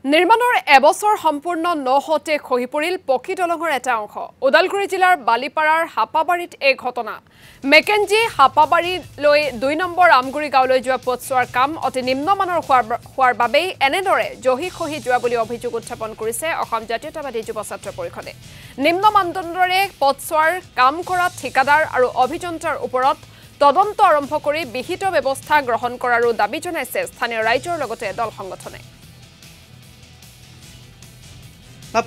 নিৰ্মাণৰ এবছৰ সম্পূৰ্ণ নহওঁতে খহি পৰিল পকী দলঙৰ এটা অংশ। ওদালগুৰি জিলাৰ বালিপাৰাৰ হাপাবাৰীত এই ঘটনা। মেকেঞ্জি হাপাবাৰীলৈ ২ নম্বৰ আমগুৰি গাঁৱলৈ যোৱা পথছোৱাৰ কাম অতি নিম্নমানৰ হোৱাৰ বাবেই এনেদৰে জহি খহি যোৱা বুলি অভিযোগ উত্থাপন কৰিছে অসম জাতীয়তাবাদী যুৱ ছাত্ৰ পৰিষদে। নিম্ন মানদণ্ডৰে পথছোৱাৰ কাম কৰা ঠিকাদাৰ আৰু অভিযন্তাৰ ওপৰত তদন্ত আৰম্ভ কৰি বিহিত ব্যৱস্থা গ্ৰহণ কৰাৰো দাবী জনাইছে স্থানীয় ৰাইজৰ লগতে দল সংগঠনে।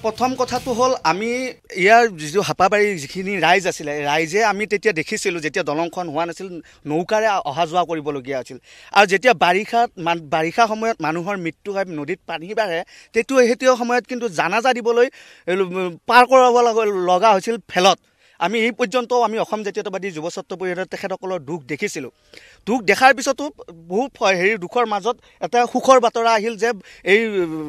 প্ৰথম কথাটো হ'ল আমি ইয়াৰ যিটো হাপাবাৰী যিখিনি ৰাইজ আছিলে ৰাইজে আমি তেতিয়া দেখিছিলোঁ যেতিয়া দলংখন হোৱা নাছিল নৌকাৰে অহা যোৱা কৰিবলগীয়া আছিল আৰু যেতিয়া বাৰিষা সময়ত মানুহৰ মৃত্যু হয় নদীত পানী বাঢ়ে তেতিয়া সময়ত কিন্তু জানাজা দিবলৈ পাৰ কৰাব লগা হৈছিল ফেলত। আমি এই পৰ্যন্তও আমি অসম জাতীয়তাবাদী যুৱ ছাত্ৰ পৰিষদৰ তেখেতসকলৰ দুখ দেখিছিলোঁ। দুখ দেখাৰ পিছতো বহু দুখৰ মাজত এটা সুখৰ বাতৰা আহিল যে এই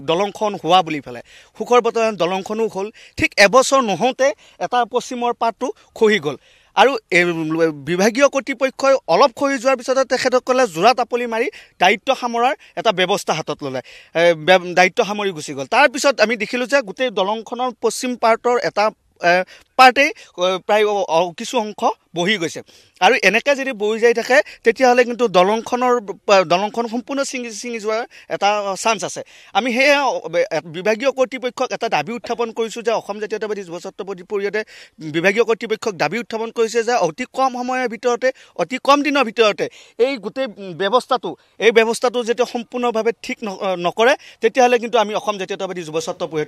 দলংখন হোৱা বুলি পেলাই সুখৰ বাতৰা দলংখনো হ'ল। ঠিক এবছৰ নহওঁতে এটা পশ্চিমৰ পাৰটো খহি গ'ল আৰু বিভাগীয় কৰ্তৃপক্ষই অলপ খহি যোৱাৰ পিছতে তেখেতসকলে জোৰা তাপলি মাৰি দায়িত্ব সামৰাৰ এটা ব্যৱস্থা হাতত ল'লে, দায়িত্ব সামৰি গুচি গ'ল। তাৰপিছত আমি দেখিলোঁ যে গোটেই দলংখনৰ পশ্চিম পাৰ্টৰ এটা পাৰ্টেই প্ৰায় কিছু অংশ বহি গৈছে আৰু এনেকৈ যদি বহি যাই থাকে তেতিয়াহ'লে কিন্তু দলংখন সম্পূৰ্ণ ছিঙি যোৱাৰ এটা চান্স আছে। আমি সেয়ে বিভাগীয় কৰ্তৃপক্ষক এটা দাবী উত্থাপন কৰিছোঁ যে অসম জাতীয়তাবাদী যুৱ ছাত্ৰ পৰিষদে বিভাগীয় কৰ্তৃপক্ষক দাবী উত্থাপন কৰিছে যে অতি কম সময়ৰ ভিতৰতে অতি কম দিনৰ ভিতৰতে এই গোটেই ব্যৱস্থাটো যেতিয়া সম্পূৰ্ণভাৱে ঠিক নকৰে তেতিয়াহ'লে কিন্তু আমি অসম জাতীয়তাবাদী যুৱ ছাত্ৰ পৰিষদ